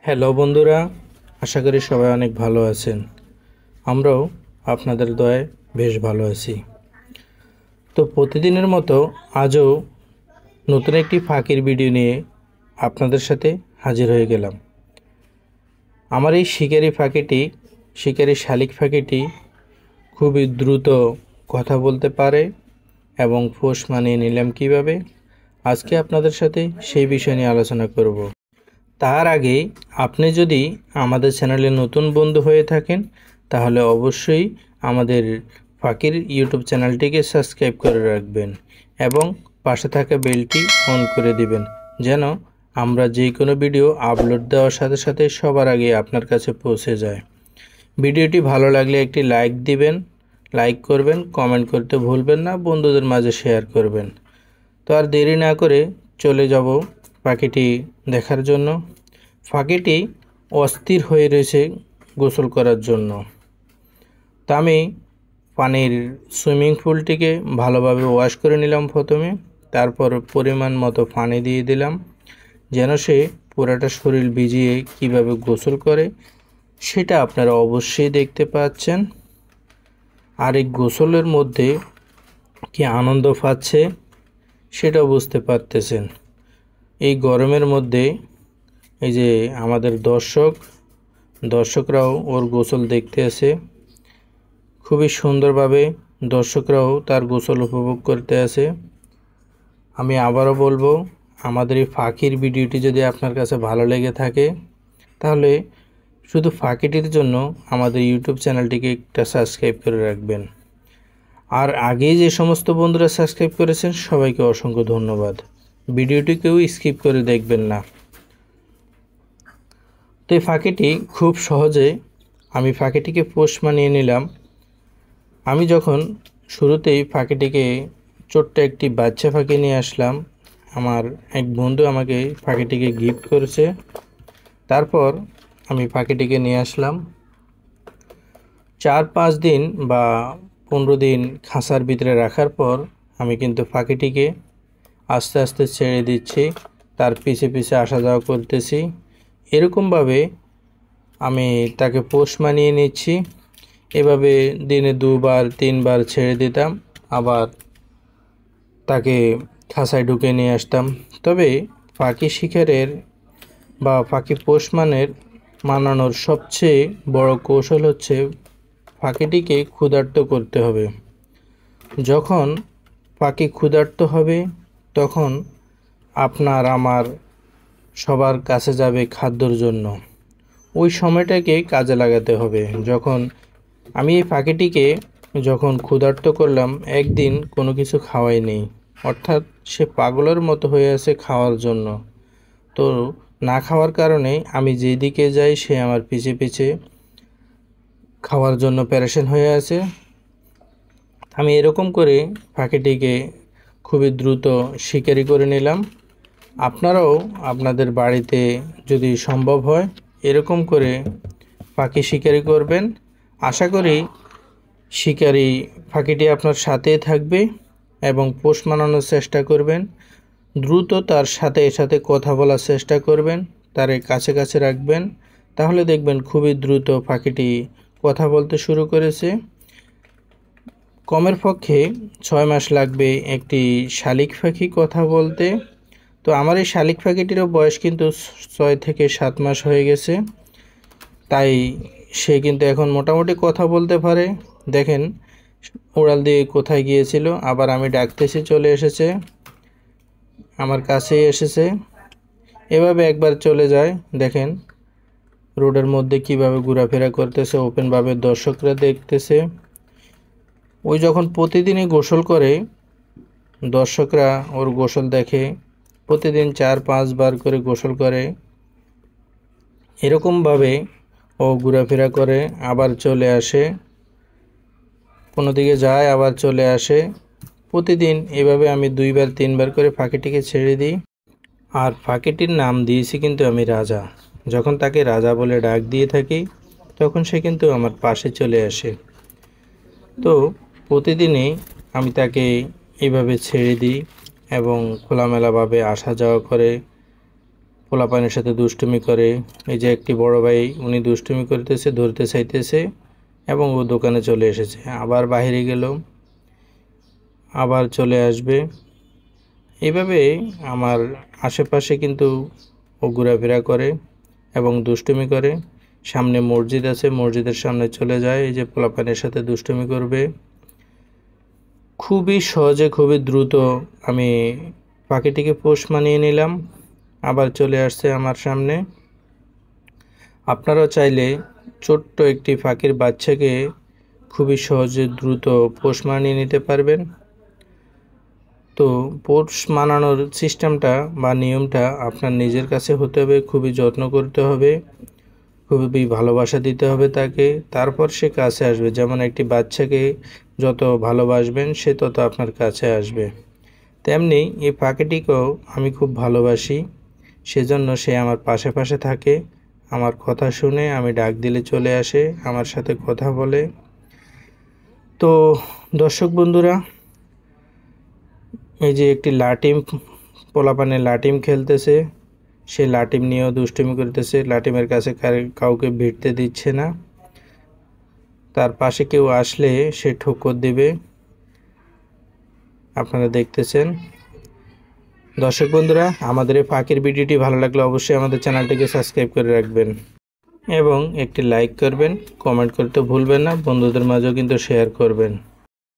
Hello বন্ধুরা, আশা করি সবাই অনেক ভালো আছেন। আমরাও আপনাদের দয়ায় বেশ ভালো আছি। তো প্রতিদিনের মতো আজও নতুন একটি ফাঁকির ভিডিও নিয়ে আপনাদের সাথে হাজির হয়ে গেলাম। আমার এই শিকারি শালিক ফাঁকিটি খুবই দ্রুত কথা বলতে পারে এবং পোষ মানিয়ে নিলাম কিভাবে, আজকে আপনাদের সাথে সেই বিষয় নিয়ে আলোচনা করব। তার আগে আপনি যদি আমাদের চ্যানেলে নতুন বন্ধু হয়ে থাকেন তাহলে অবশ্যই আমাদের ফাঁকির ইউটিউব চ্যানেলটিকে সাবস্ক্রাইব করে রাখবেন এবং পাশে থাকা বেলটি অন করে দিবেন, যেন আমরা যে কোনো ভিডিও আপলোড দেওয়ার সাথে সাথে সবার আগে আপনার কাছে পৌঁছে যায়। ভিডিওটি ভালো লাগলে একটি লাইক করবেন, কমেন্ট করতে ভুলবেন না, বন্ধুদের মাঝে শেয়ার করবেন। তো আর দেরি না করে চলে যাব পাখিটি দেখার জন্য। পাখিটি অস্থির হয়ে রয়েছে গোসল করার জন্য। তা আমি পানির সুইমিং পুলটিকে ভালোভাবে ওয়াশ করে নিলাম প্রথমে, তারপর পরিমাণ মতো পানি দিয়ে দিলাম যেন সে পুরাটা শরীর ভিজিয়ে কিভাবে গোসল করে সেটা আপনারা অবশ্যই দেখতে পাচ্ছেন। আর এই গোসলের মধ্যে কি আনন্দ পাচ্ছে সেটাও বুঝতে পারতেছেন। এই গরমের মধ্যে এই যে আমাদের দর্শকরাও ওর গোসল দেখতে আসে, খুবই সুন্দরভাবে দর্শকরাও তার গোসল উপভোগ করতে আসে। আমি আবারও বলবো, আমাদের এই ফাঁকির ভিডিওটি যদি আপনার কাছে ভালো লেগে থাকে তাহলে শুধু ফাঁকিটির জন্য আমাদের ইউটিউব চ্যানেলটিকে একটা সাবস্ক্রাইব করে রাখবেন। আর আগে যে সমস্ত বন্ধুরা সাবস্ক্রাইব করেছেন সবাইকে অসংখ্য ধন্যবাদ। ভিডিওটি কেউ স্কিপ করে দেখবেন না। তো এই ফাঁকিটি খুব সহজে আমি ফাঁকিটিকে পোষ মানিয়ে নিলাম। আমি যখন শুরুতেই ফাঁকিটিকে ছোট্ট একটি বাচ্চা ফাঁকি নিয়ে আসলাম, আমার এক বন্ধু আমাকে ফাঁকিটিকে গিফট করেছে। তারপর আমি ফাঁকিটিকে নিয়ে আসলাম 4-5 দিন বা 15 দিন খাঁচার ভিতরে রাখার পর আমি কিন্তু ফাঁকিটিকে আস্তে আস্তে ছেড়ে দিচ্ছি, তার পিছে পিছে আসা যাওয়া করতেছি। এরকমভাবে আমি তাকে পোষ মানিয়ে নিচ্ছি। এভাবে দিনে 2-3 বার ছেড়ে দিতাম, আবার তাকে খাঁচায় ঢুকে নিয়ে আসতাম। তবে পাখি শিকারের বা পাখি পোষ মানানোর সবচেয়ে বড় কৌশল হচ্ছে পাখিটিকে ক্ষুধার্ত করতে হবে। যখন পাখি ক্ষুধার্ত হবে তখন আপনার আমার সবার কাছে যাবে খাদ্যর জন্য। ওই সময়টাকে কাজে লাগাতে হবে। যখন আমি এই পাখিটিকে ক্ষুধার্ত করলাম, একদিন কোনো কিছু খাওয়াই নেই, অর্থাৎ সে পাগলের মতো হয়ে আছে খাওয়ার জন্য। তো না খাওয়ার কারণে আমি যেদিকে যাই সে আমার পিছে পিছে খাওয়ার জন্য প্যারেশান হয়ে আছে। আমি এরকম করে পাখিটিকে খুবই দ্রুত শিকারি করে নিলাম। আপনারাও আপনাদের বাড়িতে যদি সম্ভব হয় এরকম করে পাখি শিকারি করবেন। আশা করি শিকারি পাখিটি আপনার সাথেই থাকবে এবং পোষ মানানোর চেষ্টা করবেন। দ্রুত তার সাথে কথা বলার চেষ্টা করবেন, তার কাছে কাছে রাখবেন, তাহলে দেখবেন খুবই দ্রুত পাখিটি কথা বলতে শুরু করেছে। কমের পক্ষে 6 মাস লাগবে একটি শালিক পাখি কথা বলতে। তো আমার এই শালিক পাখিটিরও বয়স কিন্তু 6 থেকে 7 মাস হয়ে গেছে, তাই সে কিন্তু এখন মোটামুটি কথা বলতে পারে। দেখেন উড়াল দিয়ে কোথায় গিয়েছিল, আবার আমি ডাকতেছি চলে এসেছে, আমার কাছেই এসেছে। এভাবে একবার চলে যায়। দেখেন রোডের মধ্যে কিভাবে ঘোরাফেরা করতেছে, ওপেনভাবে দর্শকরা দেখতেছে। ওই যখন প্রতিদিনই গোসল করে, দর্শকরা ওর গোসল দেখে, প্রতিদিন 4-5 বার করে গোসল করে। এরকমভাবে ও ঘোরাফেরা করে, আবার চলে আসে, কোনো দিকে যায় আবার চলে আসে। প্রতিদিন এভাবে আমি 2-3 বার করে পাখিটিকে ছেড়ে দিই। আর পাখিটির নাম দিয়েছি কিন্তু আমি রাজা। যখন তাকে রাজা বলে ডাক দিয়ে থাকি তখন সে কিন্তু আমার পাশে চলে আসে। তো প্রতিদিনই আমি তাকে এইভাবে ছেড়ে দিই এবং খোলামেলাভাবে আসা যাওয়া করে। পোলাপানের সাথে দুষ্টুমি করে। এই যে একটি বড় ভাই, উনি দুষ্টুমি করতেছে, ধরতে চাইতেছে এবং ও দোকানে চলে এসেছে, আবার বাইরে গেল, আবার চলে আসবে। এইভাবে আমার আশেপাশে কিন্তু ও ঘোরাফেরা করে এবং দুষ্টুমি করে। সামনে মসজিদ আছে, মসজিদের সামনে চলে যায়, এই যে পোলাপানের সাথে দুষ্টুমি করবে। খুবই সহজে, খুবই দ্রুত আমি পাখিটিকে পোষ মানিয়ে নিলাম, আবার চলে আসছে আমার সামনে। আপনারাও চাইলে ছোট্ট একটি পাখির বাচ্চাকে খুবই সহজে দ্রুত পোষ মানিয়ে নিতে পারবেন। তো পোষ মানানোর সিস্টেমটা বা নিয়মটা আপনার নিজের কাছে হতে হবে, খুবই যত্ন করতে হবে, খুবই ভালোবাসা দিতে হবে তাকে, তারপর সে কাছে আসবে। যেমন একটি বাচ্চাকে যত ভালোবাসবেন সে তত আপনার কাছে আসবে, তেমনি এই পাখিটিকেও আমি খুব ভালোবাসি। সেজন্য সে আমার পাশে পাশে থাকে, আমার কথা শুনে, আমি ডাক দিলে চলে আসে, আমার সাথে কথা বলে। তো দর্শক বন্ধুরা, এই যে একটি লাটিম, পোলাপানে লাটিম খেলতেছে, সে লাটিম নিয়েও দুষ্টুমি করতেছে, লাটিমের কাছে কাউকে ভিড়তে দিচ্ছে না। তার পাশে কেউ আসলে সে ঠোক্কর দিবে, আপনারা দেখতেছেন। দর্শক বন্ধুরা, আমাদের এই পাখির ভিডিওটি ভালো লাগলে অবশ্যই আমাদের চ্যানেলটিকে সাবস্ক্রাইব করে রাখবেন এবং একটি লাইক করবেন, কমেন্ট করতে ভুলবেন না, বন্ধুদের মাঝেও কিন্তু শেয়ার করবেন।